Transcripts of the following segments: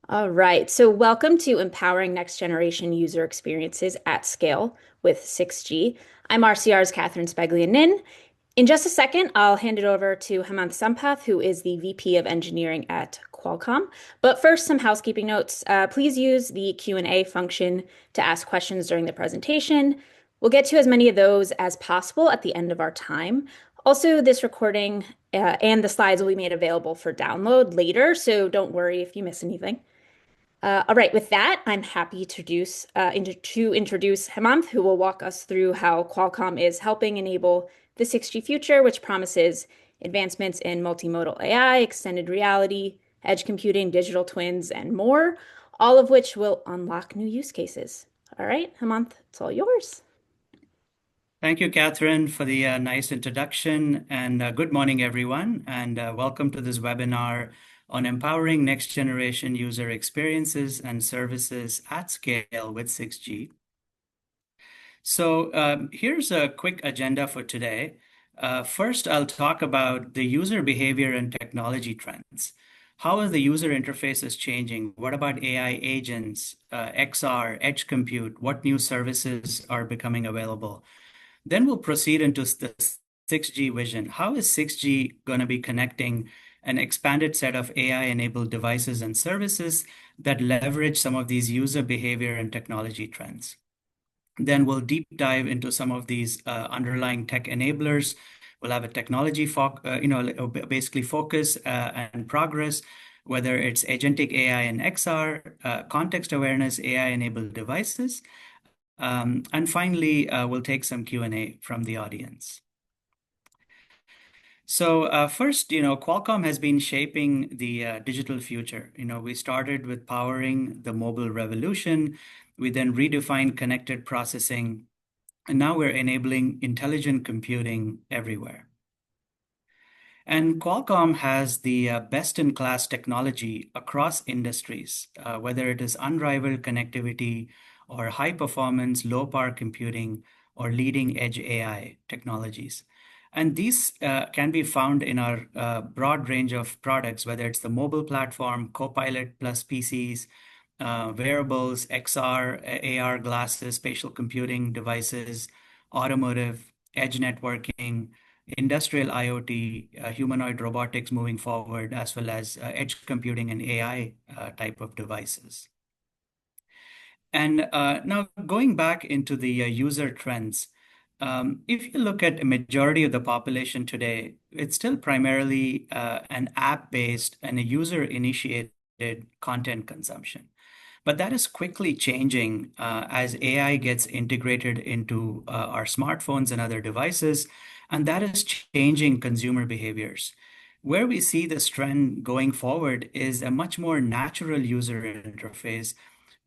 All right, so welcome to Empowering Next Generation User Experiences at Scale with 6G. I'm RCR's Catherine Sbeglia Nin. In just a second, I'll hand it over to Hemanth Sampath, who is the VP of Engineering at Qualcomm. But first, some housekeeping notes. Please use the Q&A function to ask questions during the presentation. We'll get to as many of those as possible at the end of our time. Also, this recording and the slides will be made available for download later, so don't worry if you miss anything. All right, with that, I'm happy to introduce Hemanth, who will walk us through how Qualcomm is helping enable the 6G future, which promises advancements in multimodal AI, extended reality, edge computing, digital twins, and more, all of which will unlock new use cases. All right, Hemanth, it's all yours. Thank you, Catherine, for the nice introduction. And good morning, everyone. And welcome to this webinar on empowering next generation user experiences and services at scale with 6G. So here's a quick agenda for today. First, I'll talk about the user behavior and technology trends. How are the user interfaces changing? What about AI agents, XR, edge compute? What new services are becoming available? Then we'll proceed into the 6G vision. How is 6G going to be connecting an expanded set of AI-enabled devices and services that leverage some of these user behavior and technology trends? Then we'll deep dive into some of these underlying tech enablers. We'll have a technology basically focus and progress, whether it's agentic AI and XR, context awareness, AI-enabled devices. And finally, we'll take some Q&A from the audience. So first, Qualcomm has been shaping the digital future. We started with powering the mobile revolution. We then redefined connected processing, and now we're enabling intelligent computing everywhere. And Qualcomm has the best-in-class technology across industries, whether it is unrivaled connectivity or high-performance, low-power computing or leading-edge AI technologies. And these can be found in our broad range of products, whether it's the mobile platform, Copilot plus PCs, wearables, XR, AR glasses, spatial computing devices, automotive, edge networking, industrial IoT, humanoid robotics moving forward, as well as edge computing and AI type of devices. And now going back into the user trends, if you look at a majority of the population today, it's still primarily an app-based and a user-initiated content consumption. But that is quickly changing as AI gets integrated into our smartphones and other devices, and that is changing consumer behaviors. Where we see this trend going forward is a much more natural user interface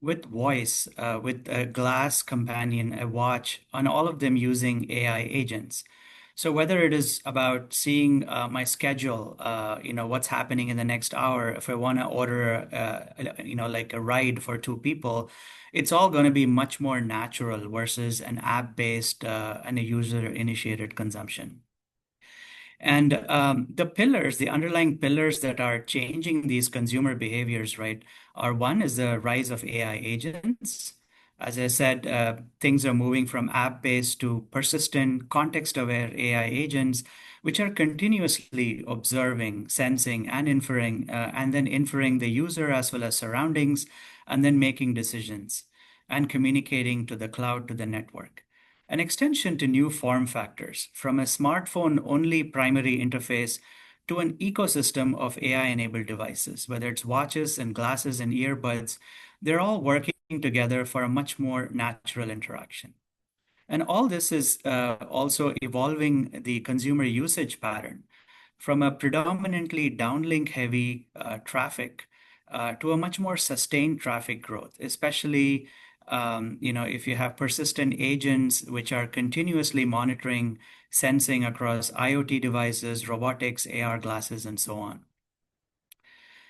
with voice, with a glass companion, a watch, and all of them using AI agents. So whether it is about seeing my schedule, what's happening in the next hour, if I want to order, like a ride for two people, it's all going to be much more natural versus an app-based and a user-initiated consumption. And the underlying pillars that are changing these consumer behaviors, right, are one is the rise of AI agents. As I said, things are moving from app-based to persistent, context-aware AI agents, which are continuously observing, sensing, and inferring the user as well as surroundings, and then making decisions and communicating to the cloud, to the network. An extension to new form factors, from a smartphone-only primary interface to an ecosystem of AI-enabled devices, whether it's watches and glasses and earbuds, they're all working together for a much more natural interaction. And all this is also evolving the consumer usage pattern from a predominantly downlink-heavy traffic to a much more sustained traffic growth, especially if you have persistent agents which are continuously monitoring, sensing across IoT devices, robotics, AR glasses, and so on.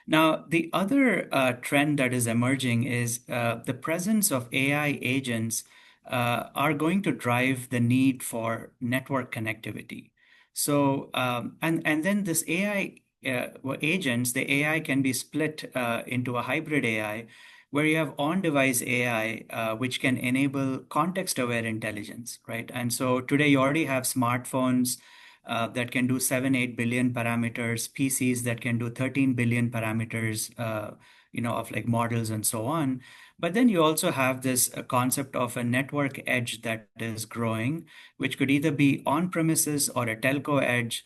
Now, the other trend that is emerging is the presence of AI agents are going to drive the need for network connectivity. So, and then this AI agents, the AI can be split into a hybrid AI where you have on-device AI, which can enable context-aware intelligence, right? And so today you already have smartphones that can do 7, 8 billion parameters, PCs that can do 13 billion parameters, of like models and so on. But then you also have this concept of a network edge that is growing, which could either be on premises or a telco edge,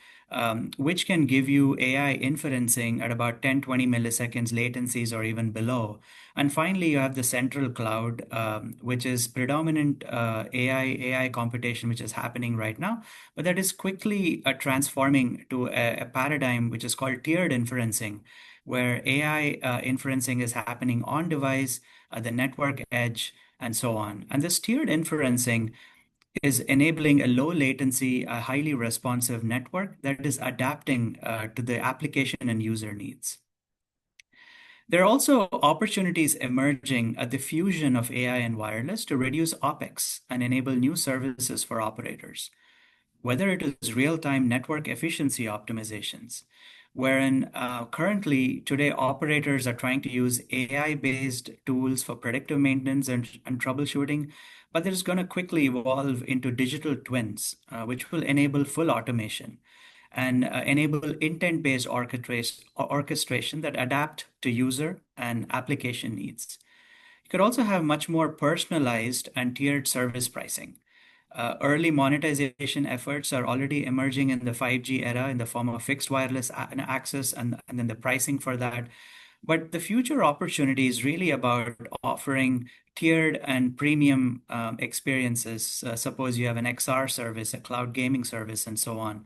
which can give you AI inferencing at about 10, 20 milliseconds latencies or even below. And finally, you have the central cloud, which is predominant AI computation, which is happening right now, but that is quickly transforming to a paradigm which is called tiered inferencing, where AI inferencing is happening on device, the network edge, and so on. And this tiered inferencing is enabling a low latency, a highly responsive network that is adapting to the application and user needs. There are also opportunities emerging at the fusion of AI and wireless to reduce OpEx and enable new services for operators, whether it is real-time network efficiency optimizations, wherein currently today operators are trying to use AI-based tools for predictive maintenance and troubleshooting, but there's going to quickly evolve into digital twins, which will enable full automation and enable intent-based orchestration that adapt to user and application needs. You could also have much more personalized and tiered service pricing. Early monetization efforts are already emerging in the 5G era in the form of fixed wireless access and then the pricing for that. But the future opportunity is really about offering tiered and premium experiences. Suppose you have an XR service, a cloud gaming service, and so on,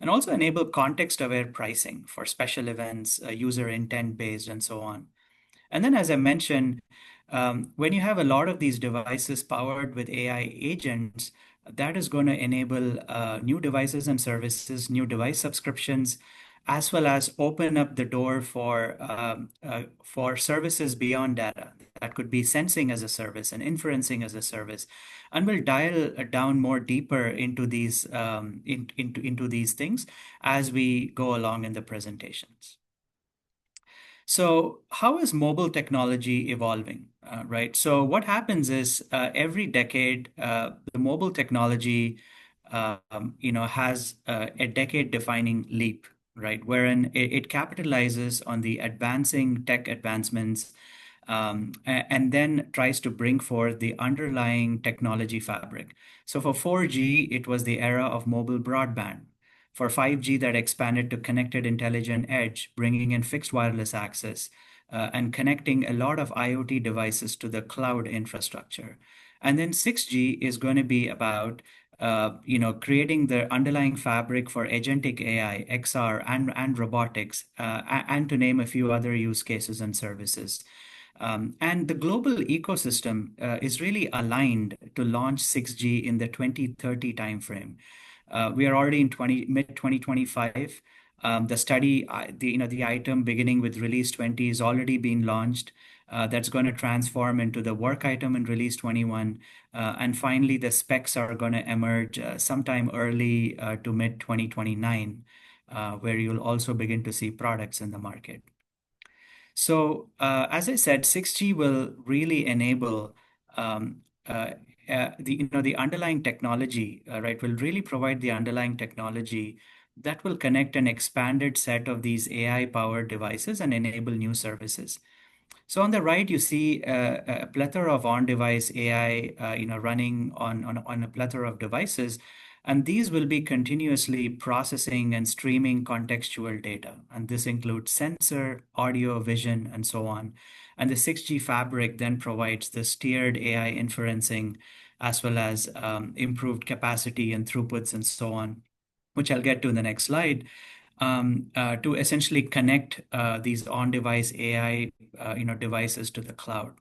and also enable context-aware pricing for special events, user intent-based, and so on. And then, as I mentioned, when you have a lot of these devices powered with AI agents, that is going to enable new devices and services, new device subscriptions, as well as open up the door for services beyond data. That could be sensing as a service and inferencing as a service, and we'll dial down more deeper into into these things as we go along in the presentations. So how is mobile technology evolving, right? So what happens is every decade, the mobile technology, has a decade-defining leap, right? Wherein it capitalizes on the advancing tech advancements and then tries to bring forth the underlying technology fabric. So for 4G, it was the era of mobile broadband. For 5G, that expanded to connected intelligent edge, bringing in fixed wireless access and connecting a lot of IoT devices to the cloud infrastructure. And then 6G is going to be about creating the underlying fabric for agentic AI, XR, and robotics, and to name a few other use cases and services. And the global ecosystem is really aligned to launch 6G in the 2030 timeframe. We are already in mid 2025. The study, the item beginning with release 20 is already being launched. That's going to transform into the work item in release 21. And finally, the specs are going to emerge sometime early to mid 2029, where you'll also begin to see products in the market. So, as I said, 6G will really enable the underlying technology, right, will really provide the underlying technology that will connect an expanded set of these AI-powered devices and enable new services. So on the right, you see a plethora of on-device AI, running on a plethora of devices, and these will be continuously processing and streaming contextual data. And this includes sensor, audio, vision, and so on. And the 6G fabric then provides this tiered AI inferencing, as well as improved capacity and throughputs and so on, which I'll get to in the next slide, to essentially connect these on-device AI devices to the cloud.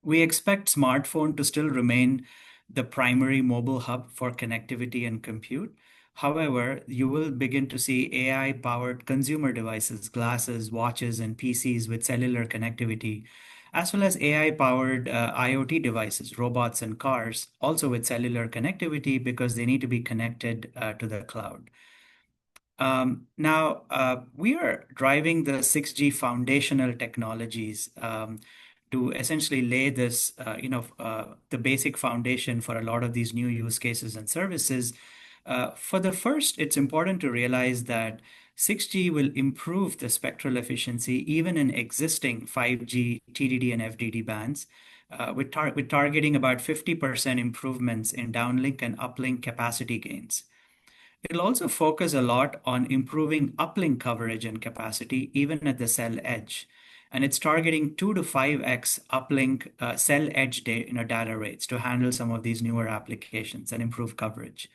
We expect smartphone to still remain the primary mobile hub for connectivity and compute. However, you will begin to see AI-powered consumer devices, glasses, watches, and PCs with cellular connectivity, as well as AI-powered IoT devices, robots and cars, also with cellular connectivity because they need to be connected to the cloud. Now, we are driving the 6G foundational technologies to essentially lay this, the basic foundation for a lot of these new use cases and services. For the first, it's important to realize that 6G will improve the spectral efficiency even in existing 5G TDD and FDD bands, with targeting about 50% improvements in downlink and uplink capacity gains. It'll also focus a lot on improving uplink coverage and capacity, even at the cell edge. And it's targeting 2 to 5x uplink cell edge data rates to handle some of these newer applications and improve coverage.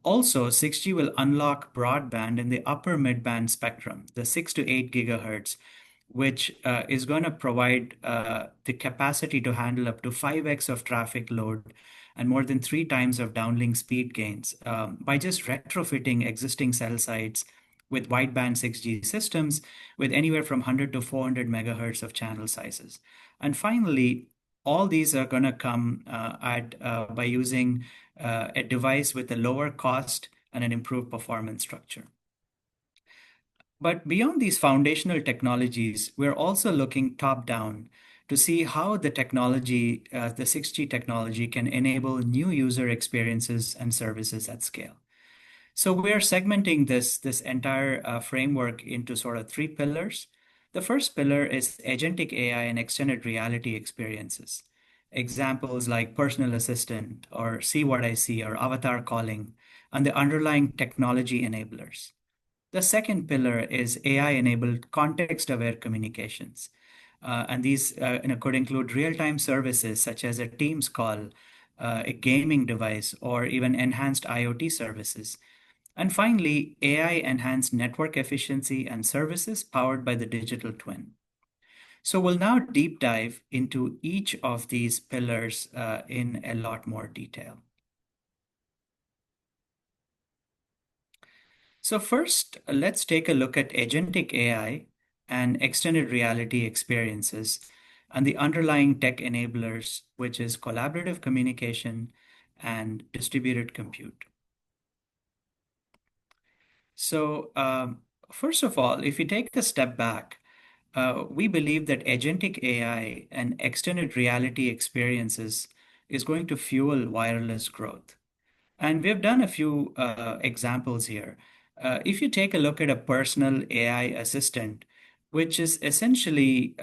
Also, 6G will unlock broadband in the upper mid-band spectrum, the 6 to 8 gigahertz, which is going to provide the capacity to handle up to 5x of traffic load and more than 3 times of downlink speed gains by just retrofitting existing cell sites with wideband 6G systems with anywhere from 100 to 400 megahertz of channel sizes. And finally, all these are going to come by using a device with a lower cost and an improved performance structure. But beyond these foundational technologies, we're also looking top down to see how the technology, the 6G technology, can enable new user experiences and services at scale. So we're segmenting this entire framework into sort of 3 pillars. The first pillar is agentic AI and extended reality experiences. Examples like personal assistant or see what I see or avatar calling and the underlying technology enablers. The second pillar is AI-enabled context-aware communications. And these could include real-time services such as a Teams call, a gaming device, or even enhanced IoT services. And finally, AI-enhanced network efficiency and services powered by the digital twin. So we'll now deep dive into each of these pillars in a lot more detail. So first, let's take a look at agentic AI and extended reality experiences and the underlying tech enablers, which is collaborative communication and distributed compute. So first of all, if you take a step back, we believe that agentic AI and extended reality experiences is going to fuel wireless growth. And we've done a few examples here. If you take a look at a personal AI assistant, which is essentially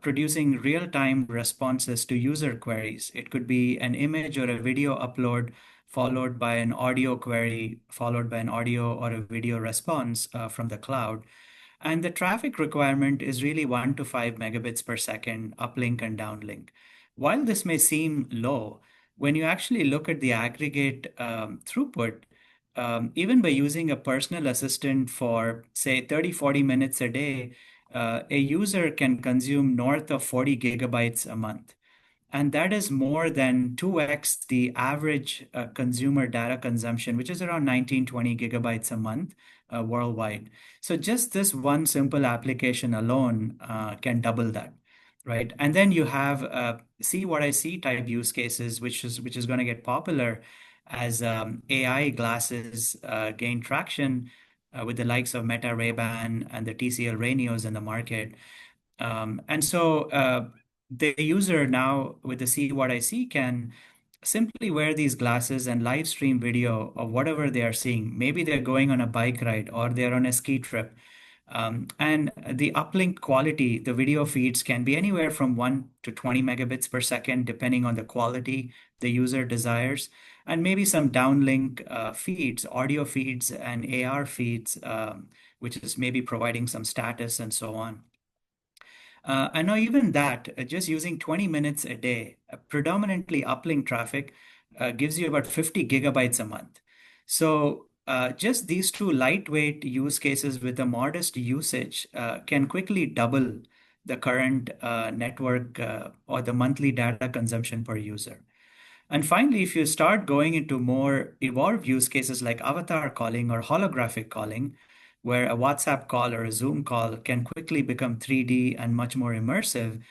producing real-time responses to user queries, it could be an image or a video upload followed by an audio query, followed by an audio or a video response from the cloud. And the traffic requirement is really 1 to 5 megabits per second uplink and downlink. While this may seem low, when you actually look at the aggregate throughput, even by using a personal assistant for, say, 30, 40 minutes a day, a user can consume north of 40 gigabytes a month. And that is more than 2x the average consumer data consumption, which is around 19, 20 gigabytes a month worldwide. So just this one simple application alone can double that, right? And then you have see what I see type use cases, which is going to get popular as AI glasses gain traction with the likes of Meta Ray-Ban and the TCL Rayneos in the market. And so the user now with the See What I See can simply wear these glasses and live stream video of whatever they are seeing. Maybe they're going on a bike ride or they're on a ski trip. And the uplink quality, the video feeds can be anywhere from 1 to 20 megabits per second, depending on the quality the user desires, and maybe some downlink feeds, audio feeds and AR feeds, which is maybe providing some status and so on. And now even that, just using 20 minutes a day, predominantly uplink traffic, gives you about 50 gigabytes a month. So just these two lightweight use cases with a modest usage can quickly double the current network or the monthly data consumption per user. And finally, if you start going into more evolved use cases like avatar calling or holographic calling, where a WhatsApp call or a Zoom call can quickly become 3D and much more immersive,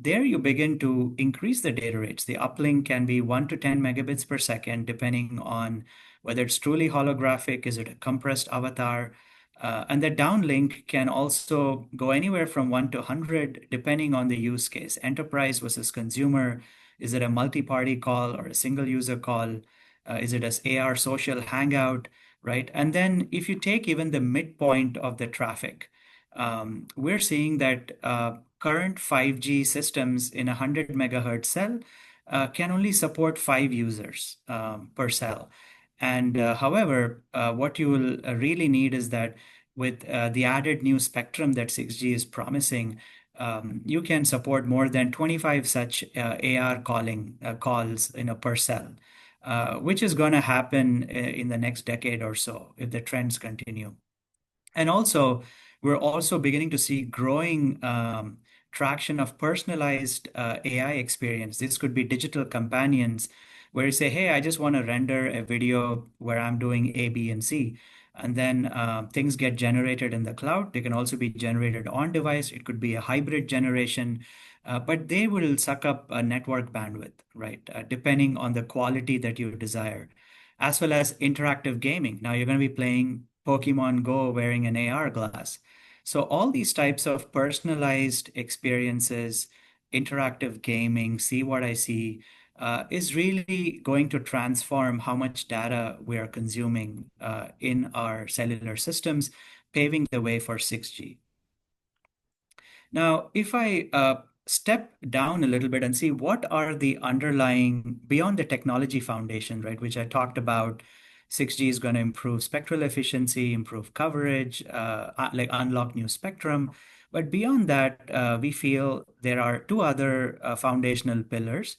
there you begin to increase the data rates. The uplink can be 1 to 10 megabits per second, depending on whether it's truly holographic, is it a compressed avatar? And the downlink can also go anywhere from 1 to 100, depending on the use case. Enterprise versus consumer. Is it a multi-party call or a single user call? Is it as AR social hangout, right? And then if you take even the midpoint of the traffic, we're seeing that current 5G systems in a 100 megahertz cell can only support 5 users per cell. And however, what you will really need is that with the added new spectrum that 6G is promising, you can support more than 25 such AR calls in a per cell, which is going to happen in the next decade or so if the trends continue. And also, we're also beginning to see growing traction of personalized AI experience. This could be digital companions where you say, hey, I just want to render a video where I'm doing A, B, and C. And then things get generated in the cloud. They can also be generated on device. It could be a hybrid generation, but they will suck up a network bandwidth, right? Depending on the quality that you desire, as well as interactive gaming. Now you're going to be playing Pokemon Go wearing an AR glass. So all these types of personalized experiences, interactive gaming, see what I see, is really going to transform how much data we are consuming in our cellular systems, paving the way for 6G. Now, if I step down a little bit and see what are the underlying, beyond the technology foundation, right, which I talked about, 6G is going to improve spectral efficiency, improve coverage, like unlock new spectrum. But beyond that, we feel there are two other foundational pillars.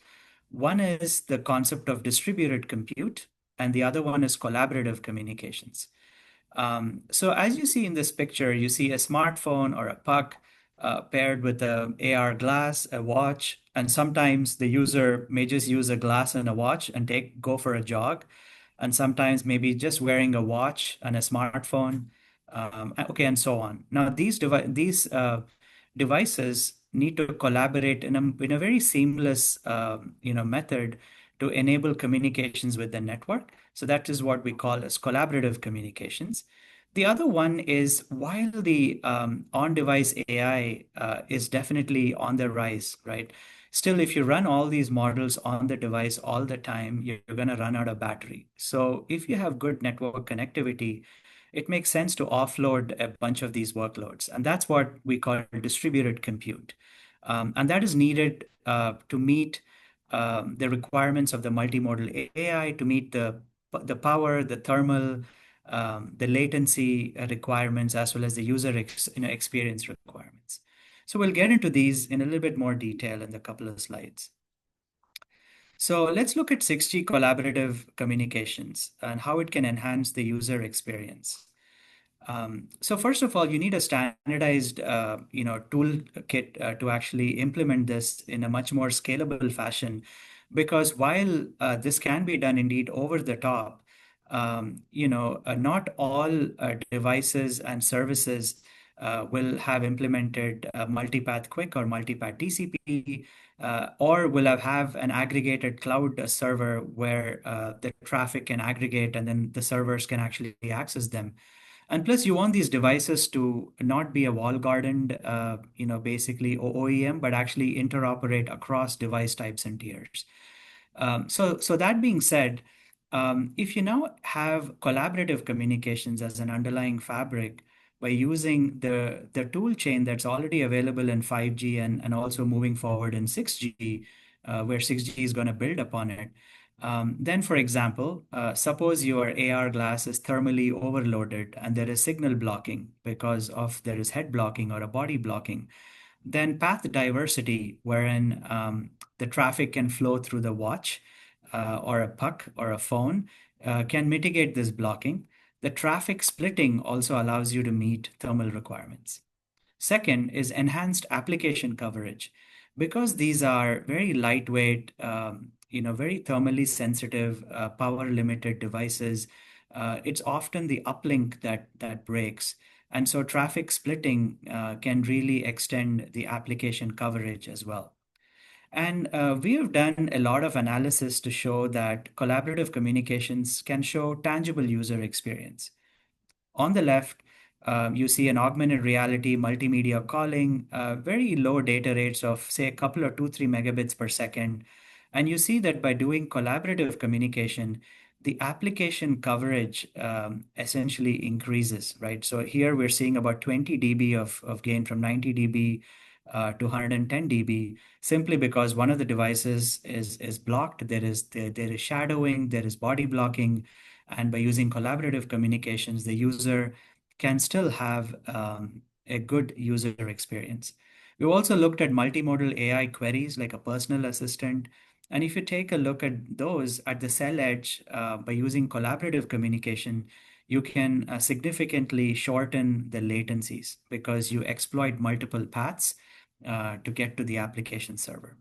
One is the concept of distributed compute, and the other one is collaborative communications. So as you see in this picture, you see a smartphone or a puck paired with a AR glass, a watch, and sometimes the user may just use a glass and a watch and go for a jog, and sometimes maybe just wearing a watch and a smartphone, okay, and so on. Now these devices need to collaborate in a very seamless method to enable communications with the network. So that is what we call as collaborative communications. The other one is while the on-device AI is definitely on the rise, right? Still, if you run all these models on the device all the time, you're going to run out of battery. So if you have good network connectivity, it makes sense to offload a bunch of these workloads. And that's what we call distributed compute. And that is needed to meet the requirements of the multimodal AI, to meet the power, the thermal, the latency requirements, as well as the user experience requirements. So we'll get into these in a little bit more detail in a couple of slides. So let's look at 6G collaborative communications and how it can enhance the user experience. So first of all, you need a standardized, toolkit to actually implement this in a much more scalable fashion, because while this can be done indeed over the top, not all devices and services will have implemented multipath QUIC or multipath TCP, or will have an aggregated cloud server where the traffic can aggregate and then the servers can actually access them. And plus, you want these devices to not be a wall gardened, basically OEM, but actually interoperate across device types and tiers. So that being said, if you now have collaborative communications as an underlying fabric by using the tool chain that's already available in 5G and also moving forward in 6G, where 6G is going to build upon it, then, for example, suppose your AR glass is thermally overloaded and there is signal blocking because there is head blocking or a body blocking. Then path diversity, wherein the traffic can flow through the watch or a puck or a phone, can mitigate this blocking. The traffic splitting also allows you to meet thermal requirements. Second is enhanced application coverage. Because these are very lightweight, very thermally sensitive, power limited devices, it's often the uplink that breaks. And so traffic splitting can really extend the application coverage as well. And we have done a lot of analysis to show that collaborative communications can show tangible user experience. On the left, you see an augmented reality multimedia calling, very low data rates of, say, a couple or 2, 3 megabits per second. And you see that by doing collaborative communication, the application coverage essentially increases, right? So here we're seeing about 20 dB of gain from 90 dB to 110 dB, simply because one of the devices is blocked. There is shadowing, there is body blocking, and by using collaborative communications, the user can still have a good user experience. We've also looked at multimodal AI queries like a personal assistant. And if you take a look at those at the cell edge by using collaborative communication, you can significantly shorten the latencies because you exploit multiple paths to get to the application server.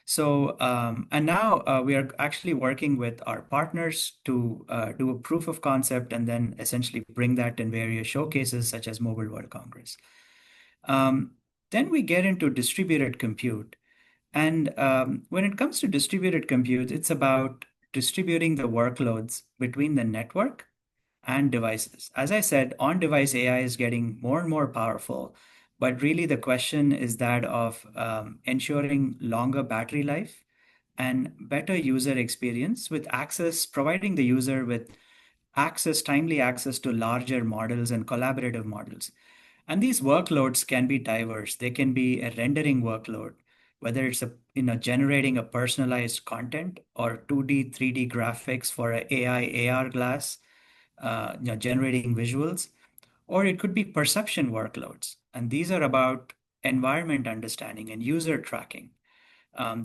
So, and now we are actually working with our partners to do a proof of concept and then essentially bring that in various showcases such as Mobile World Congress. Um, then we get into distributed compute. And when it comes to distributed compute, it's about distributing the workloads between the network and devices. As I said, on-device AI is getting more and more powerful, but really the question is that of ensuring longer battery life and better user experience with access, providing the user with timely access to larger models and collaborative models. And these workloads can be diverse. They can be a rendering workload, whether it's generating a personalized content or 2D, 3D graphics for a AI AR glass, generating visuals, or it could be perception workloads. And these are about environment understanding and user tracking.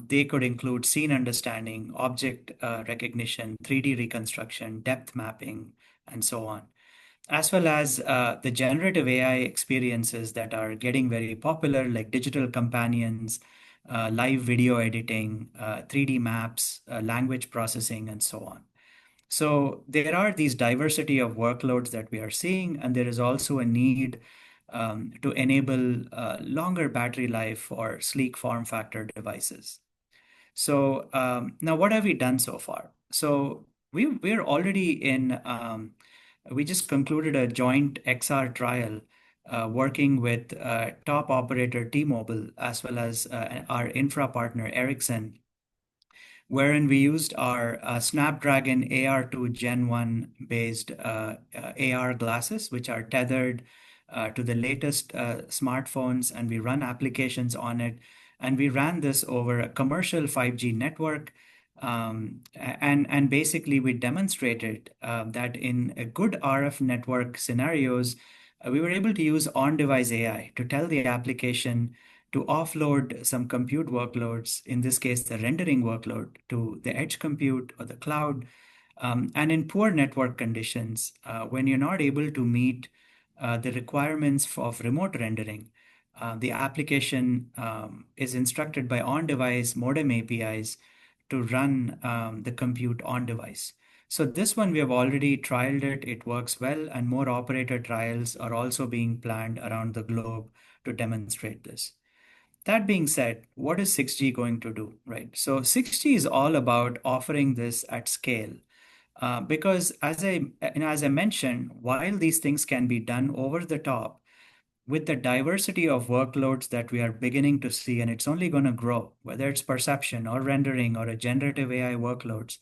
They could include scene understanding, object recognition, 3D reconstruction, depth mapping, and so on, as well as the generative AI experiences that are getting very popular, like digital companions, live video editing, 3D maps, language processing, and so on. So there are these diversity of workloads that we are seeing, and there is also a need to enable longer battery life for sleek form factor devices. So now what have we done so far? So we're already we just concluded a joint XR trial working with top operator T-Mobile as well as our infra partner Ericsson, wherein we used our Snapdragon AR2 Gen 1 based AR glasses, which are tethered to the latest smartphones, and we run applications on it. And we ran this over a commercial 5G network. And basically, we demonstrated that in a good RF network scenarios, we were able to use on-device AI to tell the application to offload some compute workloads, in this case, the rendering workload, to the edge compute or the cloud. And in poor network conditions, when you're not able to meet the requirements of remote rendering, the application is instructed by on-device modem APIs to run the compute on-device. So this one, we have already trialed it. It works well, and more operator trials are also being planned around the globe to demonstrate this. That being said, what is 6G going to do, right? So 6G is all about offering this at scale. Because as I mentioned, while these things can be done over the top, with the diversity of workloads that we are beginning to see, and it's only going to grow, whether it's perception or rendering or a generative AI workloads,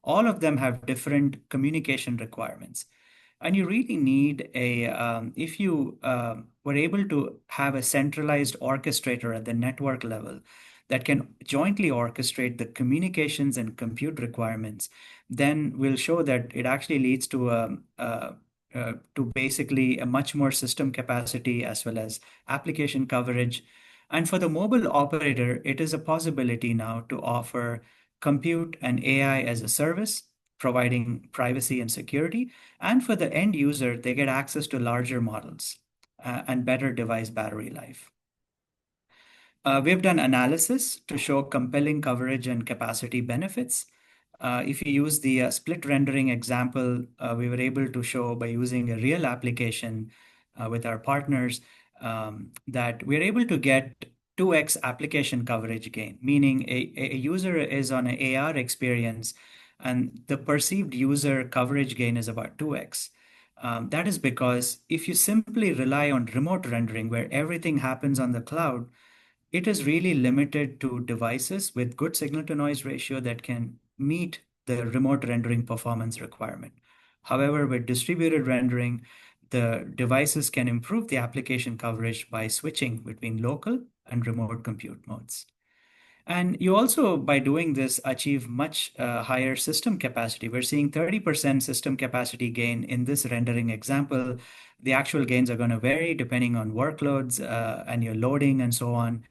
all of them have different communication requirements. And you really need if you were able to have a centralized orchestrator at the network level that can jointly orchestrate the communications and compute requirements, then we'll show that it actually leads to basically a much more system capacity as well as application coverage. And for the mobile operator, it is a possibility now to offer compute and AI as a service, providing privacy and security. And for the end user, they get access to larger models and better device battery life. We've done analysis to show compelling coverage and capacity benefits. If you use the split rendering example, we were able to show by using a real application with our partners that we're able to get 2x application coverage gain, meaning a user is on an AR experience and the perceived user coverage gain is about 2x. That is because if you simply rely on remote rendering, where everything happens on the cloud, it is really limited to devices with good signal to noise ratio that can meet the remote rendering performance requirement. However, with distributed rendering, the devices can improve the application coverage by switching between local and remote compute modes. And you also, by doing this, achieve much higher system capacity. We're seeing 30% system capacity gain in this rendering example. The actual gains are going to vary depending on workloads and your loading and so on.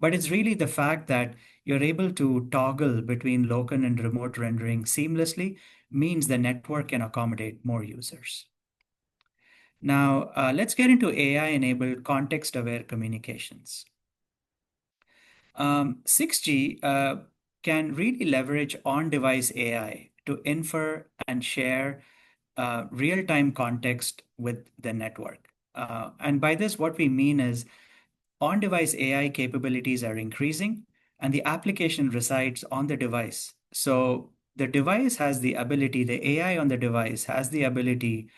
But it's really the fact that you're able to toggle between local and remote rendering seamlessly means the network can accommodate more users. Now, let's get into AI-enabled context-aware communications. 6G can really leverage on-device AI to infer and share real-time context with the network. And by this, what we mean is on-device AI capabilities are increasing, and the application resides on the device. So the device has the ability, the AI on the device has the ability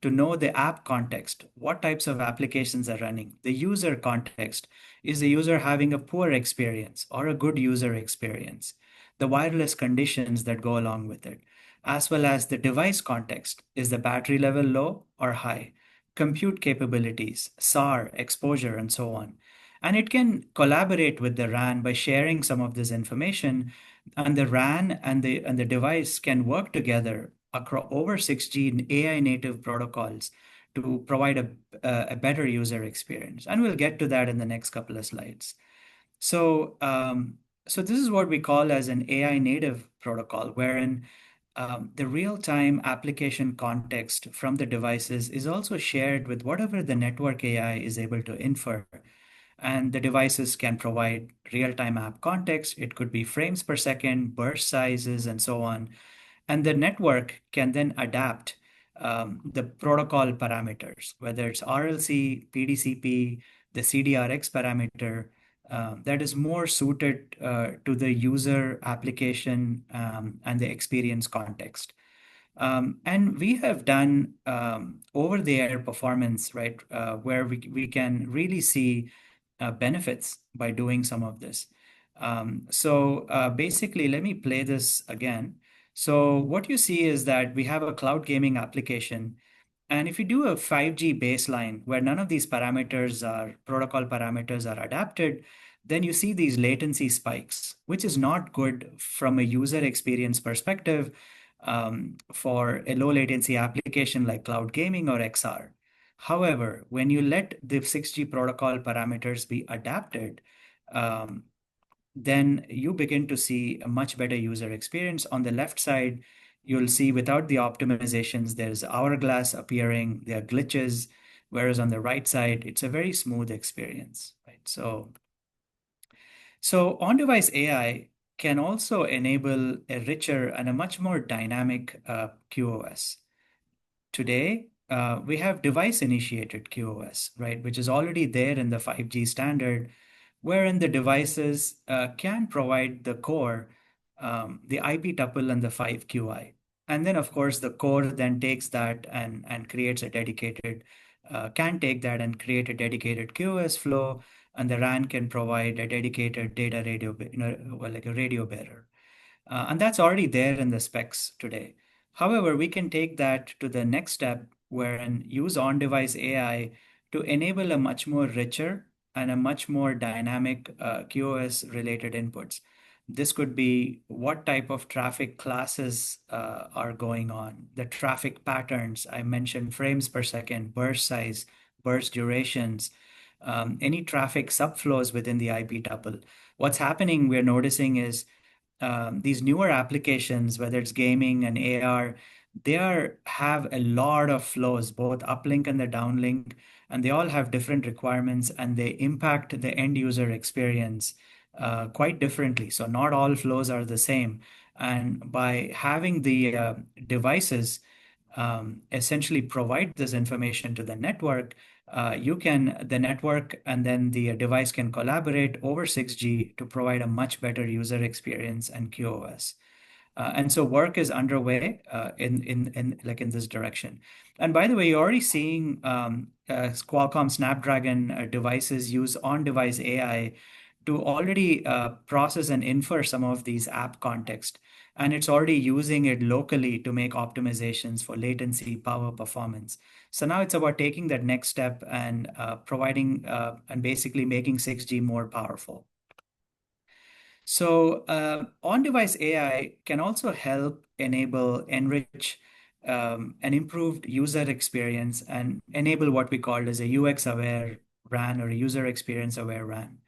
to know the app context, what types of applications are running, the user context. Is the user having a poor experience or a good user experience? The wireless conditions that go along with it, as well as the device context. Is the battery level low or high? Compute capabilities, SAR, exposure, and so on. And it can collaborate with the RAN by sharing some of this information, and the RAN and the device can work together across over 6G AI native protocols to provide a better user experience. And we'll get to that in the next couple of slides. So this is what we call as an AI native protocol, wherein the real-time application context from the devices is also shared with whatever the network AI is able to infer. And the devices can provide real-time app context. It could be frames per second, burst sizes, and so on. And the network can then adapt the protocol parameters, whether it's RLC, PDCP, the CDRX parameter, that is more suited to the user application and the experience context. And we have done over-the-air performance, right, where we can really see benefits by doing some of this. So basically, let me play this again. So what you see is that we have a cloud gaming application. And if you do a 5G baseline where none of these protocol parameters are adapted, then you see these latency spikes, which is not good from a user experience perspective for a low latency application like cloud gaming or XR. However, when you let the 6G protocol parameters be adapted, then you begin to see a much better user experience. On the left side, you'll see without the optimizations, there's hourglass appearing, there are glitches, whereas on the right side, it's a very smooth experience, right? So on-device AI can also enable a richer and a much more dynamic QoS. Today, we have device-initiated QoS, right, which is already there in the 5G standard, wherein the devices can provide the core, the IP tuple and the 5QI. And then, of course, the core then takes that and creates a dedicated, can take that and create a dedicated QoS flow, and the RAN can provide a dedicated data radio, like a radio bearer. And that's already there in the specs today. However, we can take that to the next step wherein use on-device AI to enable a much more richer and a much more dynamic QoS related inputs. This could be what type of traffic classes are going on, the traffic patterns. I mentioned frames per second, burst size, burst durations, any traffic subflows within the IP tuple. What's happening, we're noticing is these newer applications, whether it's gaming and AR, have a lot of flows, both uplink and the downlink, and they all have different requirements and they impact the end user experience quite differently. So not all flows are the same. And by having the devices essentially provide this information to the network, the network and then the device can collaborate over 6G to provide a much better user experience and QoS. And so work is underway in this direction. And by the way, you're already seeing Qualcomm Snapdragon devices use on-device AI to already process and infer some of these app context. And it's already using it locally to make optimizations for latency, power, performance. So now it's about taking that next step and providing and basically making 6G more powerful. So on-device AI can also help enrich an improved user experience and enable what we call as a UX-aware RAN or a user experience-aware RAN.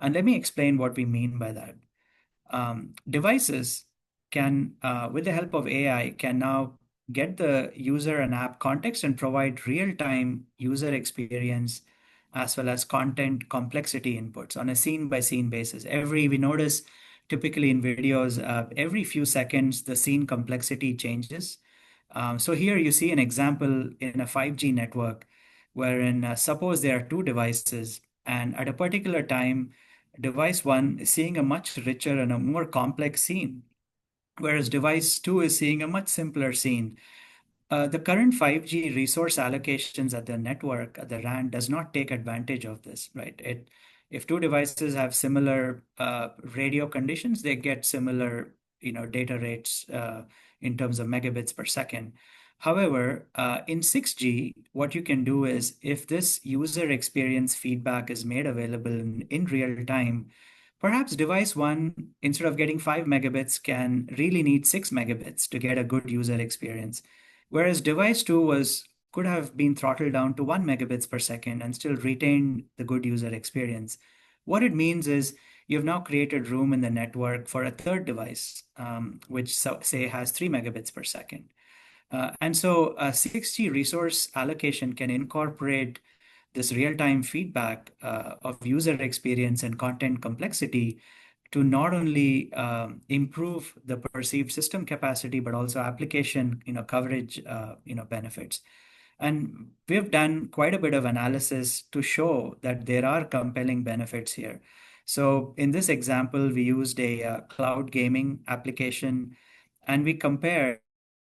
And let me explain what we mean by that. Devices can, with the help of AI, can now get the user and app context and provide real-time user experience as well as content complexity inputs on a scene-by-scene basis. We notice typically in videos, every few seconds, the scene complexity changes. So here you see an example in a 5G network wherein suppose there are two devices and at a particular time, device one is seeing a much richer and a more complex scene, whereas device two is seeing a much simpler scene. The current 5G resource allocations at the network, at the RAN, does not take advantage of this, right? If two devices have similar radio conditions, they get similar, data rates in terms of megabits per second. However, in 6G, what you can do is if this user experience feedback is made available in real time, perhaps device one, instead of getting 5 megabits, can really need 6 megabits to get a good user experience. Whereas device two could have been throttled down to 1 megabits per second and still retained the good user experience. What it means is you've now created room in the network for a third device, which say has 3 megabits per second. And so 6G resource allocation can incorporate this real-time feedback of user experience and content complexity to not only improve the perceived system capacity, but also application, coverage, benefits. And we've done quite a bit of analysis to show that there are compelling benefits here. So in this example, we used a cloud gaming application, and we compared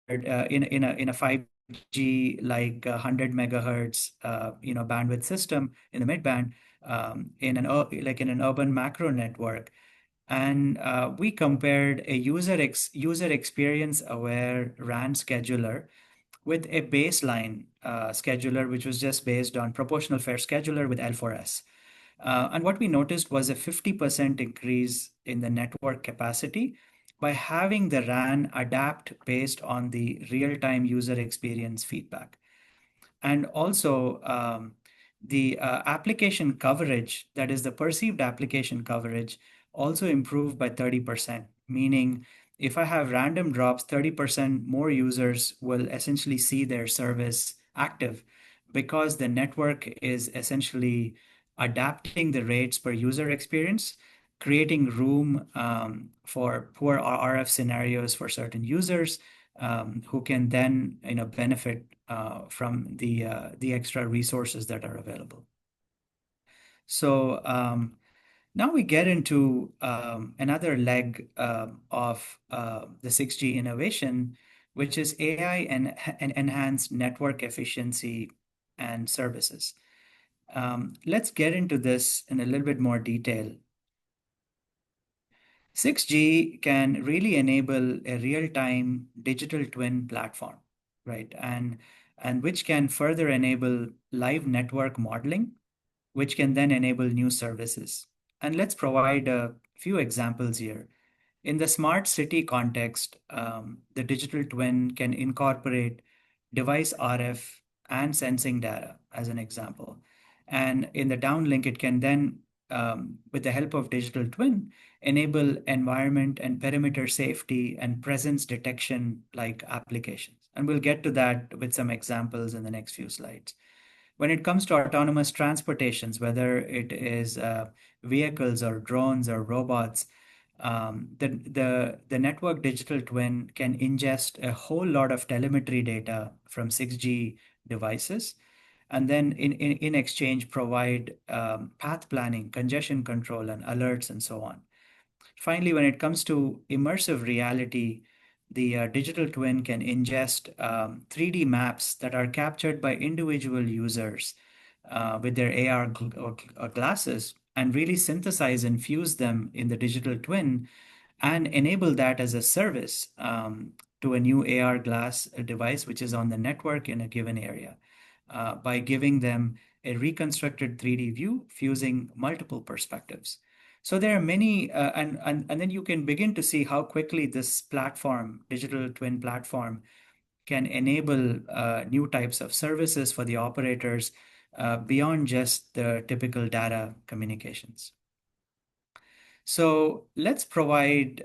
in a 5G like 100 megahertz bandwidth system in the midband in an urban macro network, and we compared a user experience aware RAN scheduler with a baseline scheduler, which was just based on proportional fair scheduler with L4S. And what we noticed was a 50% increase in the network capacity by having the RAN adapt based on the real-time user experience feedback. And also the application coverage, that is the perceived application coverage, also improved by 30%, meaning if I have random drops, 30% more users will essentially see their service active because the network is essentially adapting the rates per user experience, creating room for poor RF scenarios for certain users who can then benefit from the extra resources that are available. So now we get into another leg of the 6G innovation, which is AI and enhanced network efficiency and services. Let's get into this in a little bit more detail. 6G can really enable a real-time digital twin platform, right? And which can further enable live network modeling, which can then enable new services. And let's provide a few examples here. In the smart city context, the digital twin can incorporate device RF and sensing data as an example. And in the downlink, it can then, with the help of digital twin, enable environment and perimeter safety and presence detection like applications. And we'll get to that with some examples in the next few slides. When it comes to autonomous transportations, whether it is vehicles or drones or robots, the network digital twin can ingest a whole lot of telemetry data from 6G devices and then in exchange provide path planning, congestion control, and alerts, and so on. Finally, when it comes to immersive reality, the digital twin can ingest 3D maps that are captured by individual users with their AR or glasses, and really synthesize and fuse them in the digital twin and enable that as a service to a new AR glass device which is on the network in a given area by giving them a reconstructed 3D view fusing multiple perspectives. So there are many, and then you can begin to see how quickly this platform, digital twin platform, can enable new types of services for the operators beyond just the typical data communications. So let's provide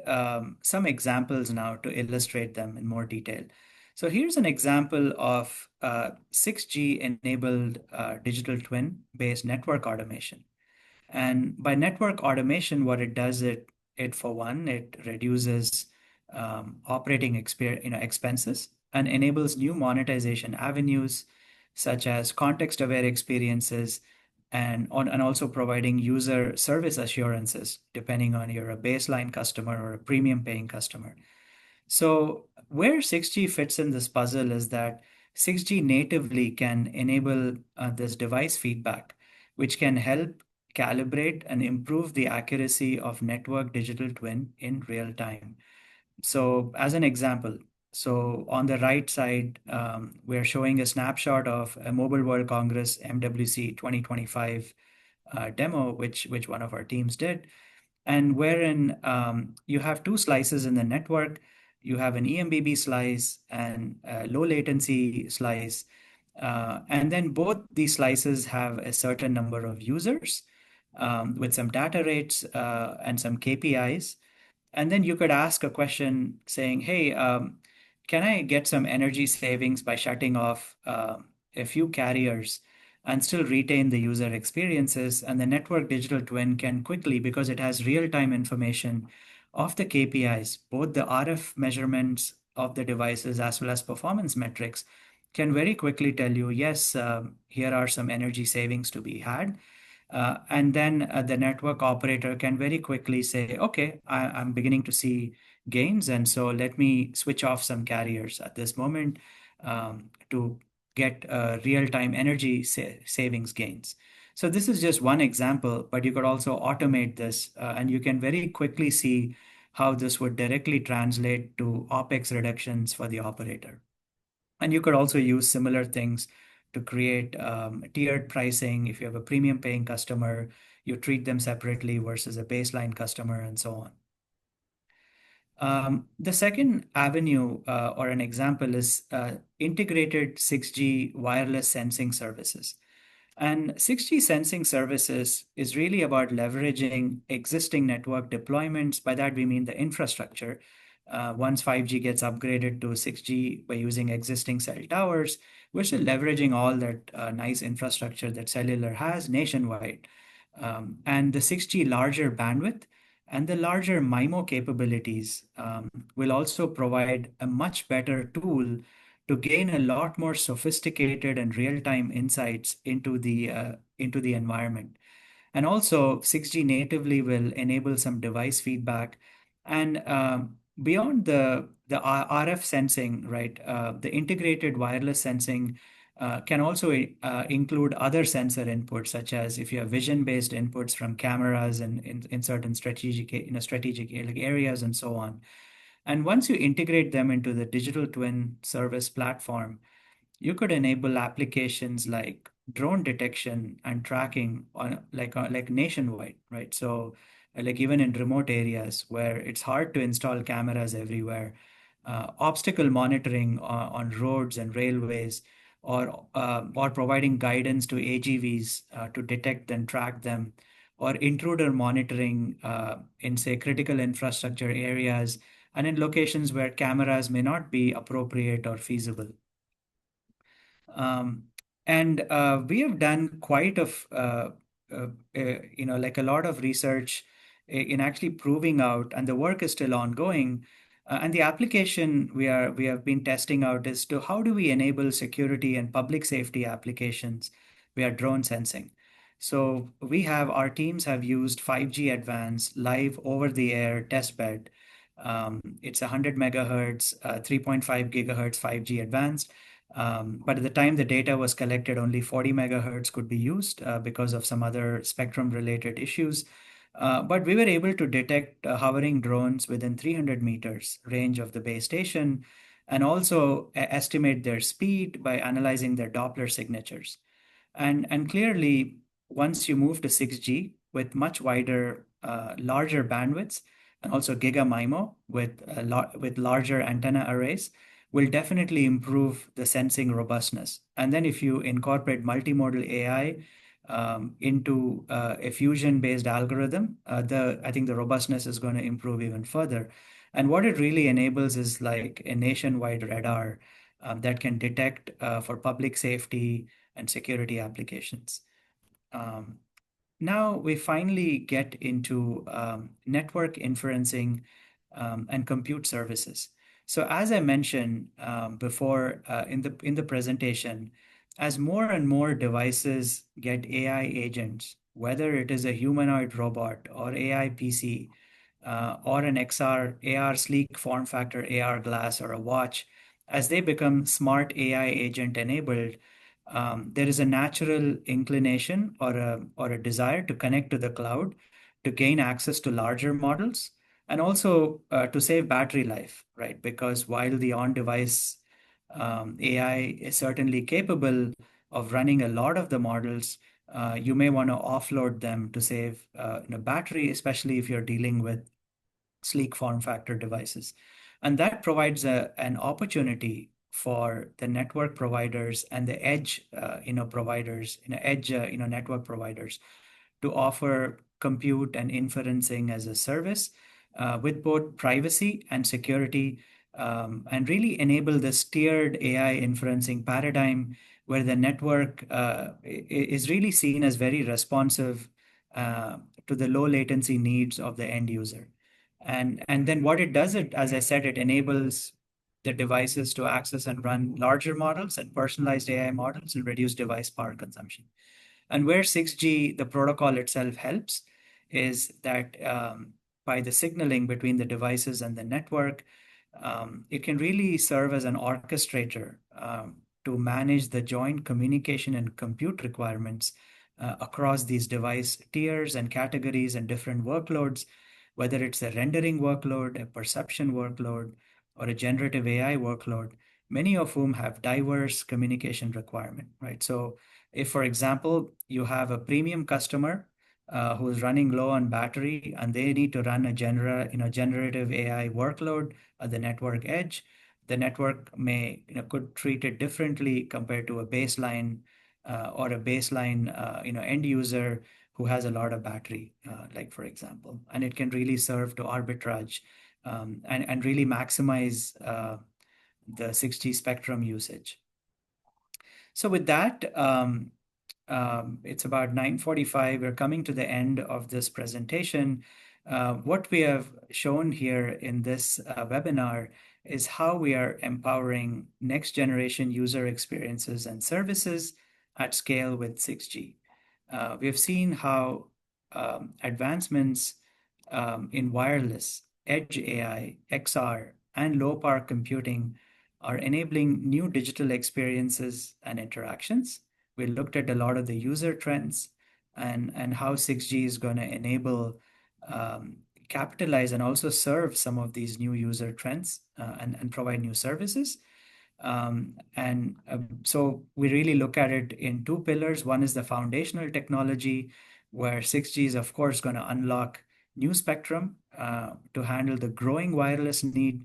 some examples now to illustrate them in more detail. So here's an example of 6G enabled digital twin based network automation. And by network automation, what it does, it for one, it reduces operating expenses and enables new monetization avenues such as context-aware experiences and also providing user service assurances depending on you're a baseline customer or a premium paying customer. So where 6G fits in this puzzle is that 6G natively can enable this device feedback, which can help calibrate and improve the accuracy of network digital twin in real time. So as an example, so on the right side, we're showing a snapshot of a Mobile World Congress MWC 2025 demo, which one of our teams did, and wherein you have two slices in the network. You have an EMBB slice and a low latency slice. And then both these slices have a certain number of users with some data rates and some KPIs. And then you could ask a question saying, hey, can I get some energy savings by shutting off a few carriers and still retain the user experiences? And the network digital twin can quickly, because it has real-time information of the KPIs, both the RF measurements of the devices as well as performance metrics, can very quickly tell you, yes, here are some energy savings to be had. And then the network operator can very quickly say, okay, I'm beginning to see gains. And so let me switch off some carriers at this moment to get real-time energy savings gains. So this is just one example, but you could also automate this and you can very quickly see how this would directly translate to OpEx reductions for the operator. And you could also use similar things to create tiered pricing. If you have a premium paying customer, you treat them separately versus a baseline customer and so on. The second avenue or an example is integrated 6G wireless sensing services. And 6G sensing services is really about leveraging existing network deployments. By that, we mean the infrastructure. Once 5G gets upgraded to 6G by using existing cell towers, we're still leveraging all that nice infrastructure that cellular has nationwide. And the 6G larger bandwidth and the larger MIMO capabilities will also provide a much better tool to gain a lot more sophisticated and real-time insights into the environment. And also 6G natively will enable some device feedback. And beyond the RF sensing, right, the integrated wireless sensing can also include other sensor inputs, such as if you have vision-based inputs from cameras and in certain strategic areas and so on. And once you integrate them into the digital twin service platform, you could enable applications like drone detection and tracking on like nationwide, right? So like even in remote areas where it's hard to install cameras everywhere, obstacle monitoring on roads and railways, or providing guidance to AGVs to detect and track them, or intruder monitoring in say critical infrastructure areas and in locations where cameras may not be appropriate or feasible. Um, and we have done quite of, like a lot of research in actually proving out, and the work is still ongoing, And the application we have been testing out is to how do we enable security and public safety applications via drone sensing. So we have our teams have used 5G Advanced live over the air testbed. It's 100 megahertz, 3.5 gigahertz 5G Advanced. But at the time the data was collected, only 40 megahertz could be used because of some other spectrum related issues. But we were able to detect hovering drones within 300 meters range of the base station and also estimate their speed by analyzing their Doppler signatures. And clearly, once you move to 6G with much wider, larger bandwidths and also Giga MIMO with larger antenna arrays, will definitely improve the sensing robustness. And then if you incorporate multimodal AI into a fusion-based algorithm, I think the robustness is going to improve even further. And what it really enables is like a nationwide radar that can detect for public safety and security applications. Um, Now we finally get into network inferencing and compute services. So as I mentioned before in the presentation, as more and more devices get AI agents, whether it is a humanoid robot or AI PC or an XR AR sleek form factor AR glass or a watch, as they become smart AI agent enabled, there is a natural inclination or a desire to connect to the cloud to gain access to larger models and also to save battery life, right? Because while the on-device AI is certainly capable of running a lot of the models, you may want to offload them to save battery, especially if you're dealing with sleek form factor devices. And that provides an opportunity for the network providers and the edge, providers, network providers to offer compute and inferencing as a service with both privacy and security, and really enable this tiered AI inferencing paradigm where the network is really seen as very responsive to the low latency needs of the end user. And then what it does, as I said, it enables the devices to access and run larger models and personalized AI models and reduce device power consumption. And where 6G, the protocol itself helps, is that by the signaling between the devices and the network, it can really serve as an orchestrator to manage the joint communication and compute requirements across these device tiers and categories and different workloads, whether it's a rendering workload, a perception workload, or a generative AI workload, many of whom have diverse communication requirement, right? So if, for example, you have a premium customer who is running low on battery and they need to run a generative AI workload at the network edge, the network could treat it differently compared to a baseline or a baseline end user who has a lot of battery, like for example, and it can really serve to arbitrage and really maximize the 6G spectrum usage. So with that, it's about 9:45. We're coming to the end of this presentation. What we have shown here in this webinar is how we are empowering next generation user experiences and services at scale with 6G. We have seen how advancements in wireless, edge AI, XR, and low power computing are enabling new digital experiences and interactions. We looked at a lot of the user trends and how 6G is going to enable, capitalize, and also serve some of these new user trends and provide new services. So we really look at it in two pillars. One is the foundational technology, where 6G is, of course, going to unlock new spectrum to handle the growing wireless need,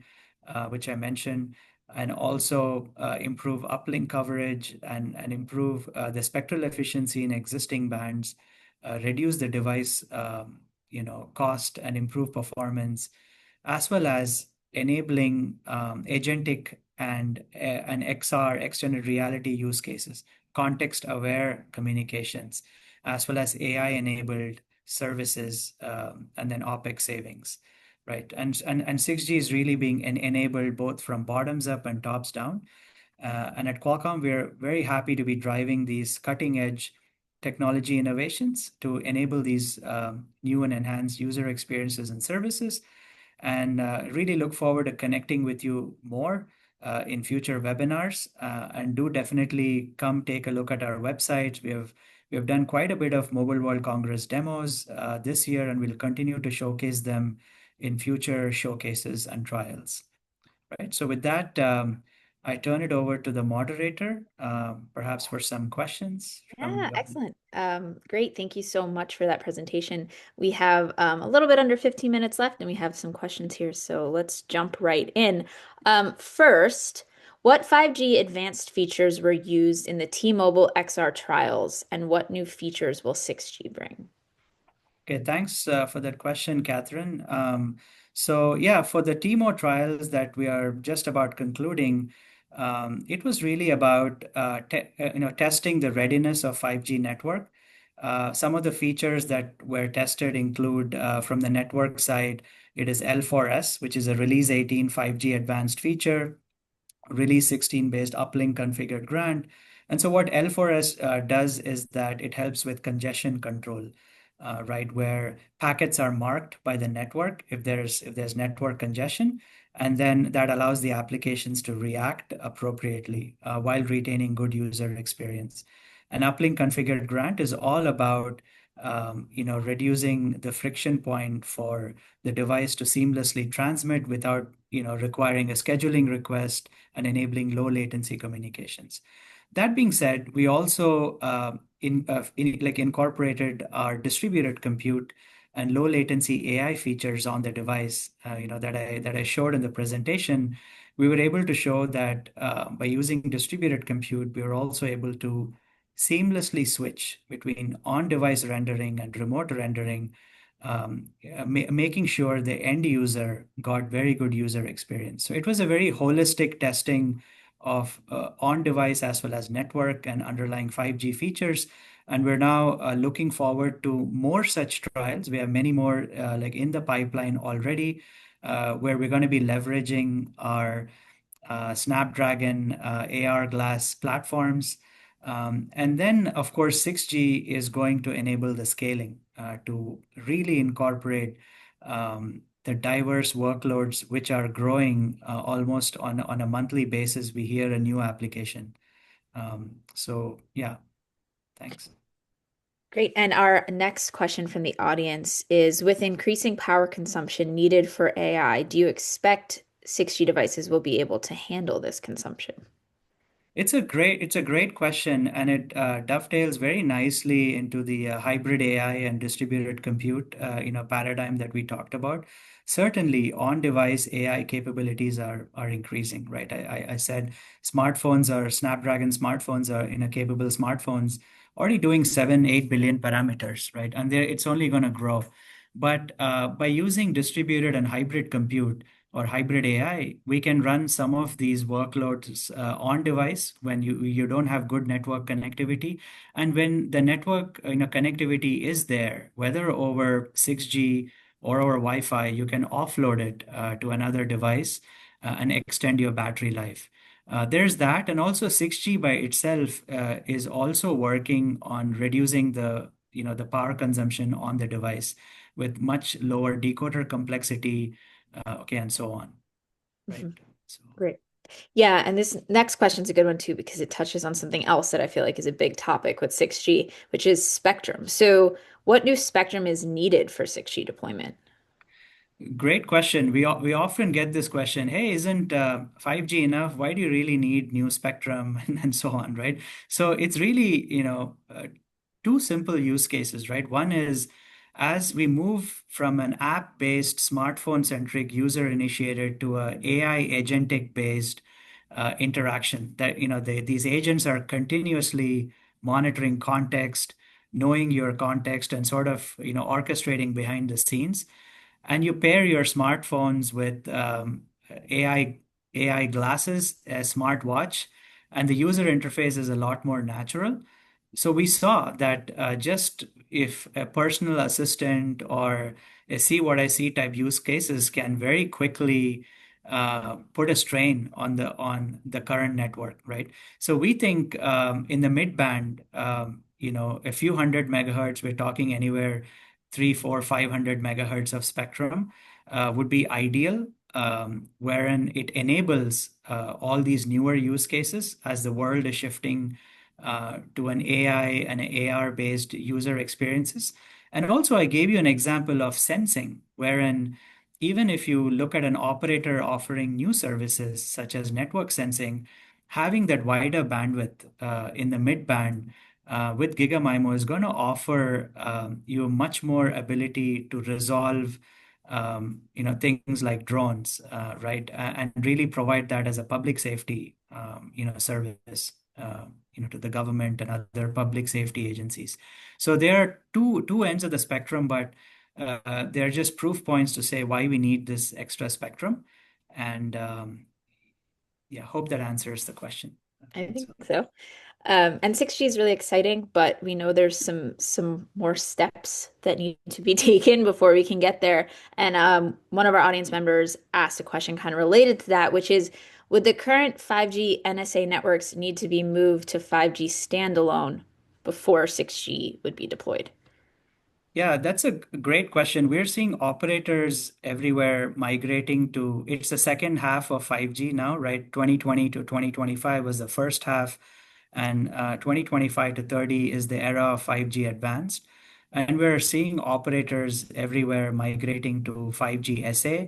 which I mentioned, and also improve uplink coverage and improve the spectral efficiency in existing bands, reduce the device cost and improve performance, as well as enabling agentic and XR, extended reality use cases, context-aware communications, as well as AI-enabled services, and then OpEx savings, right? And 6G is really being enabled both from bottoms up and tops down. And at Qualcomm, we're very happy to be driving these cutting edge technology innovations to enable these new and enhanced user experiences and services. And really look forward to connecting with you more in future webinars. And do definitely come take a look at our website. We have done quite a bit of Mobile World Congress demos this year, and we'll continue to showcase them in future showcases and trials. Right. So with that, I turn it over to the moderator, perhaps for some questions from Yeah, the audience. excellent. Great. Thank you so much for that presentation. We have a little bit under 15 minutes left, and we have some questions here. So let's jump right in. First, what 5G advanced features were used in the T-Mobile XR trials, and what new features will 6G bring? Okay, thanks for that question, Catherine. So yeah, for the TMO trials that we are just about concluding, it was really about testing the readiness of 5G network. Some of the features that were tested include from the network side, it is L4S, which is a Release 18 5G advanced feature. Release 16 based uplink configured grant. And so what L4S does is that it helps with congestion control, right, where packets are marked by the network if there's network congestion, and then that allows the applications to react appropriately while retaining good user experience. An uplink configured grant is all about reducing the friction point for the device to seamlessly transmit without requiring a scheduling request and enabling low latency communications. That being said, we also incorporated our distributed compute and low latency AI features on the device. That I showed in the presentation. We were able to show that by using distributed compute, we were also able to seamlessly switch between on-device rendering and remote rendering, making sure the end user got very good user experience. So it was a very holistic testing of on-device as well as network and underlying 5G features. And we're now looking forward to more such trials. We have many more in the pipeline already, where we're going to be leveraging our Snapdragon AR glass platforms. And then, of course, 6G is going to enable the scaling to really incorporate the diverse workloads which are growing almost on a monthly basis. We hear a new application. So, yeah, thanks. Great. And our next question from the audience is, with increasing power consumption needed for AI, do you expect 6G devices will be able to handle this consumption? It's a great question, and it dovetails very nicely into the hybrid AI and distributed compute, paradigm that we talked about. Certainly, on-device AI capabilities are increasing, right? I said smartphones are Snapdragon smartphones are capable smartphones already doing 7-8 billion parameters, right? And it's only going to grow. But by using distributed and hybrid compute or hybrid AI, we can run some of these workloads on device when you don't have good network connectivity, and when the network connectivity is there, whether over 6G or over Wi-Fi, you can offload it to another device and extend your battery life. There's that, and also 6G by itself is also working on reducing the power consumption on the device with much lower decoder complexity, okay, and so on, right? Mhm. So Great. Yeah, and this next question is a good one too because it touches on something else that I feel like is a big topic with 6G, which is spectrum. So, what new spectrum is needed for 6G deployment? great question. We often get this question, hey, isn't 5G enough? Why do you really need new spectrum and so on, right? So it's really, two simple use cases, right? One is as we move from an app-based, smartphone-centric, user-initiated to a AI agentic-based interaction that, these agents are continuously monitoring context, knowing your context, and sort of, orchestrating behind the scenes. And you pair your smartphones with AI glasses, a smartwatch, and the user interface is a lot more natural. So we saw that just if a personal assistant or see what I see type use cases can very quickly put a strain on the current network, right? So we think in the mid band, a few hundred megahertz, we're talking anywhere 3, 4, 500 megahertz of spectrum would be ideal, wherein it enables all these newer use cases as the world is shifting to an AI and AR based user experiences. And also, I gave you an example of sensing, wherein even if you look at an operator offering new services such as network sensing, having that wider bandwidth in the mid band with GigaMIMO is going to offer you much more ability to resolve things like drones, right? And really provide that as a public safety, service, to the government and other public safety agencies. So there are two ends of the spectrum, but they're just proof points to say why we need this extra spectrum. And yeah, hope that answers the question. I think So. so. And 6G is really exciting, but we know there's some more steps that need to be taken before we can get there. And one of our audience members asked a question kind of related to that, which is, would the current 5G NSA networks need to be moved to 5G standalone before 6G would be deployed? Yeah, that's a great question. We're seeing operators everywhere migrating to, it's the second half of 5G now, right? 2020 to 2025 was the first half, and 2025 to 30 is the era of 5G advanced. And we're seeing operators everywhere migrating to 5G SA,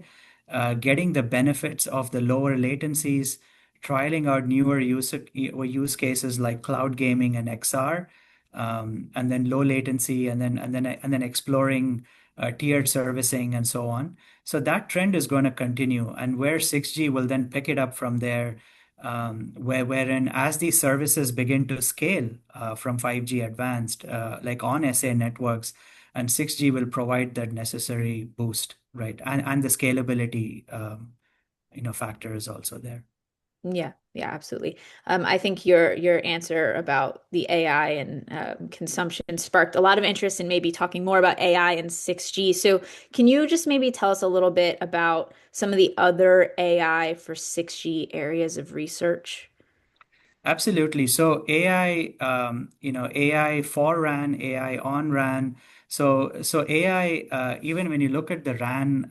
getting the benefits of the lower latencies, trialing out newer use cases like cloud gaming and XR, and then low latency, and then exploring tiered servicing and so on. So that trend is going to continue, and where 6G will then pick it up from there, wherein as these services begin to scale from 5G advanced, like on SA networks, and 6G will provide that necessary boost, right? And the scalability, factor is also there. Yeah, yeah, absolutely. I think your answer about the AI and consumption sparked a lot of interest in maybe talking more about AI and 6G. So, can you just maybe tell us a little bit about some of the other AI for 6G areas of research? Absolutely. So AI, AI for RAN, AI on RAN. So AI, even when you look at the RAN,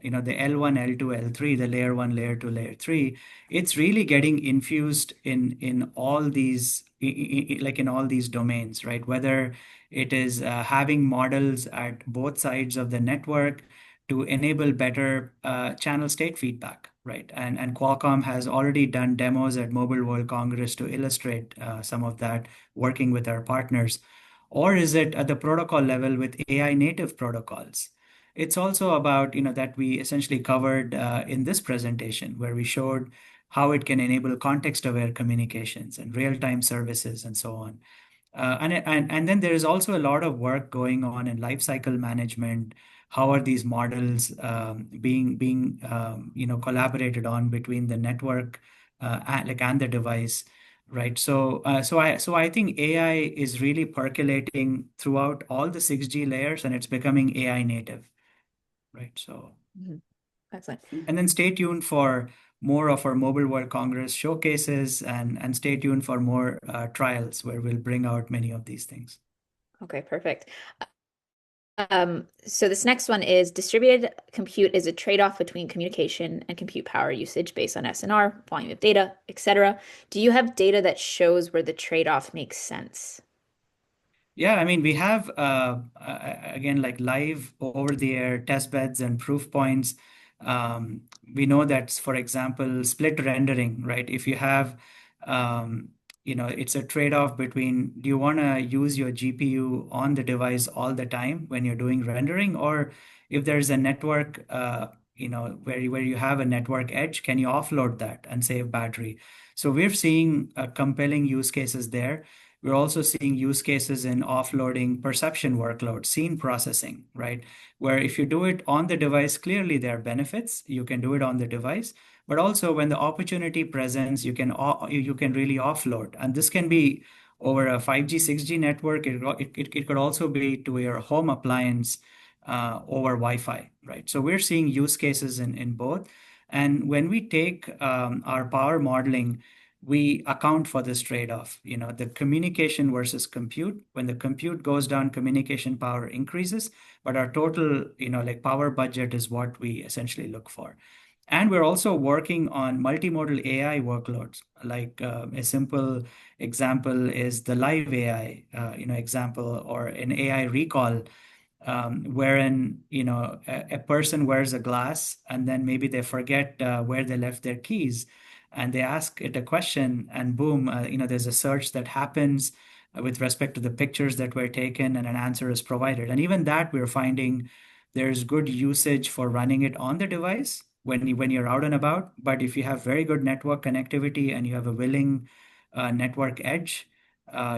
the L1, L2, L3, the layer one, layer two, layer three, it's really getting infused in all these, like in all these domains, right? Whether it is having models at both sides of the network to enable better channel state feedback, right? And Qualcomm has already done demos at Mobile World Congress to illustrate some of that, working with our partners. Or is it at the protocol level with AI native protocols? It's also about, that we essentially covered in this presentation, where we showed how it can enable context-aware communications and real-time services and so on. And then there is also a lot of work going on in lifecycle management. How are these models being collaborated on between the network and the device, right? So I think AI is really percolating throughout all the 6G layers, and it's becoming AI native, right? So Mhm. Excellent. and then stay tuned for more of our Mobile World Congress showcases, and stay tuned for more trials where we'll bring out many of these things. Okay, perfect. So this next one is distributed compute is a trade-off between communication and compute power usage based on SNR, volume of data, etc. Do you have data that shows where the trade-off makes sense? Yeah, I mean, we have again, like live over the air test beds and proof points. We know that, for example, split rendering, right? If you have, it's a trade-off between, do you want to use your GPU on the device all the time when you're doing rendering, or if there's a network, where you have a network edge, can you offload that and save battery? So we're seeing compelling use cases there. We're also seeing use cases in offloading perception workload, scene processing, right? Where if you do it on the device, clearly there are benefits. You can do it on the device, but also when the opportunity presents, you can really offload. And this can be over a 5G, 6G network. It could also be to your home appliance, over Wi-Fi, right? So we're seeing use cases in both. And when we take our power modeling, we account for this trade-off, the communication versus compute. When the compute goes down, communication power increases, but our total, like power budget is what we essentially look for. And we're also working on multimodal AI workloads. Like a simple example is the live AI, example, or an AI recall, wherein a person wears a glass and then maybe they forget where they left their keys, and they ask it a question, and boom, there's a search that happens with respect to the pictures that were taken, and an answer is provided. And even that, we're finding there's good usage for running it on the device when you're out and about. But if you have very good network connectivity and you have a willing network edge,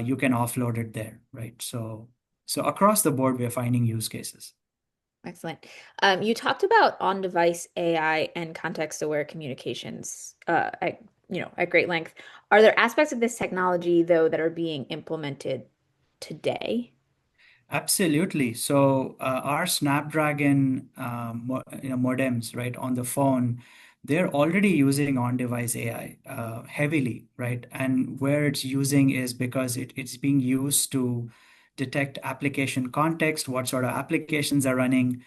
you can offload it there, right? So across the board, we're finding use cases. Excellent. You talked about on-device AI and context-aware communications, at great length. Are there aspects of this technology, though, that are being implemented today? Absolutely. So our Snapdragon, modems, right, on the phone, they're already using on-device AI heavily, right? And where it's using is because it's being used to detect application context, what sort of applications are running,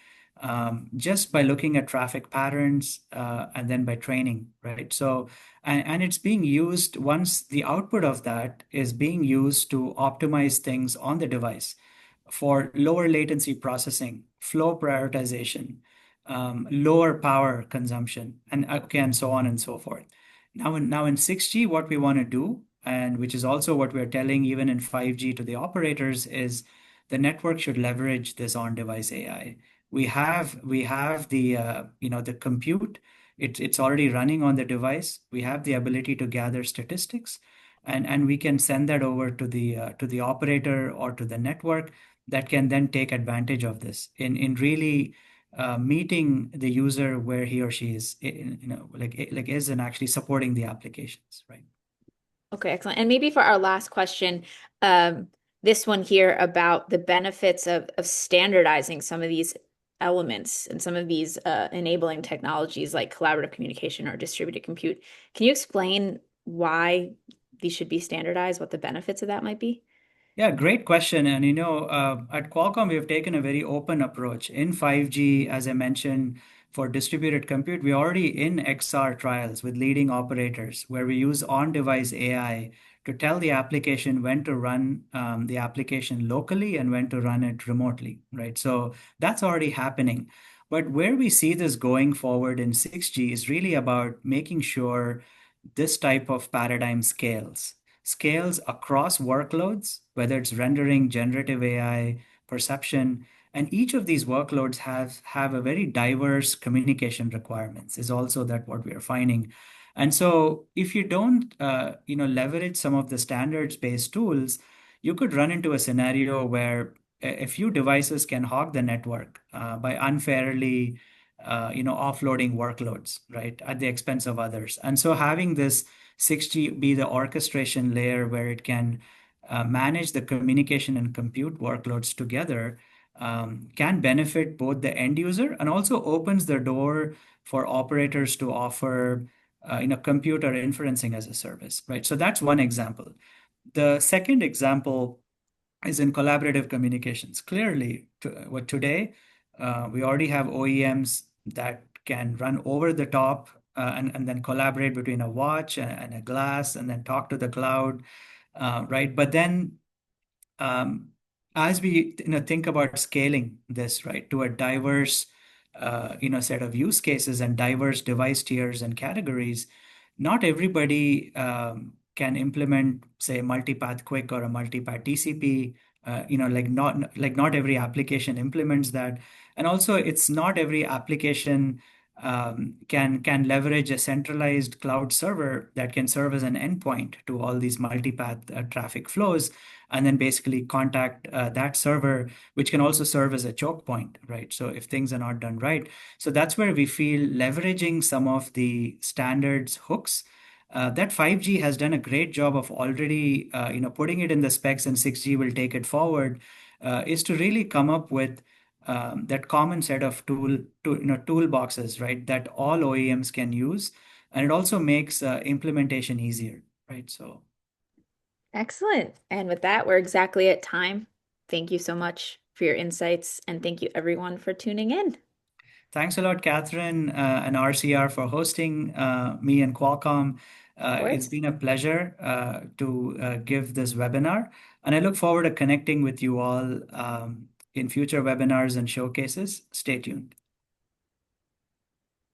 just by looking at traffic patterns, and then by training, right? So, and it's being used once the output of that is being used to optimize things on the device for lower latency processing, flow prioritization, lower power consumption, and okay, and so on and so forth. Now in 6G, what we want to do, and which is also what we're telling even in 5G to the operators, is the network should leverage this on-device AI. We have the compute. It's already running on the device. We have the ability to gather statistics, and we can send that over to the operator or to the network that can then take advantage of this in really meeting the user where he or she is, like is, and actually supporting the applications, right? Okay, excellent. And maybe for our last question, um, this one here about the benefits of standardizing some of these elements and some of these enabling technologies like collaborative communication or distributed compute. Can you explain why these should be standardized, what the benefits of that might be? Yeah, great question. And at Qualcomm, we have taken a very open approach. In 5G, as I mentioned, for distributed compute, we're already in XR trials with leading operators where we use on-device AI to tell the application when to run the application locally and when to run it remotely, right? So that's already happening. But where we see this going forward in 6G is really about making sure this type of paradigm scales across workloads, whether it's rendering, generative AI, perception, and each of these workloads have a very diverse communication requirements, is also that what we are finding. And so if you don't leverage some of the standards-based tools, you could run into a scenario where a few devices can hog the network by unfairly offloading workloads, right, at the expense of others. And so having this 6G be the orchestration layer where it can manage the communication and compute workloads together, can benefit both the end user and also opens the door for operators to offer computer inferencing as a service, right? So that's one example. The second example is in collaborative communications. Clearly, today, we already have OEMs that can run over the top, and then collaborate between a watch and a glass and then talk to the cloud, right? But then um, as we think about scaling this, right, to a diverse set of use cases and diverse device tiers and categories, not everybody can implement, say, multipath quick or a multipath TCP. Like not every application implements that, and also it's not every application can leverage a centralized cloud server that can serve as an endpoint to all these multipath traffic flows, and then basically contact that server, which can also serve as a choke point, right? So if things are not done right, so that's where we feel leveraging some of the standards hooks that 5G has done a great job of already, putting it in the specs, and 6G will take it forward, is to really come up with that common set of toolboxes, right, that all OEMs can use, and it also makes implementation easier, right? So Excellent. And with that, we're exactly at time. Thank you so much for your insights, and thank you everyone for tuning in. Of thanks a lot, Catherine, and RCR for hosting me and Qualcomm. It's course. been a pleasure to give this webinar, and I look forward to connecting with you all in future webinars and showcases. Stay tuned.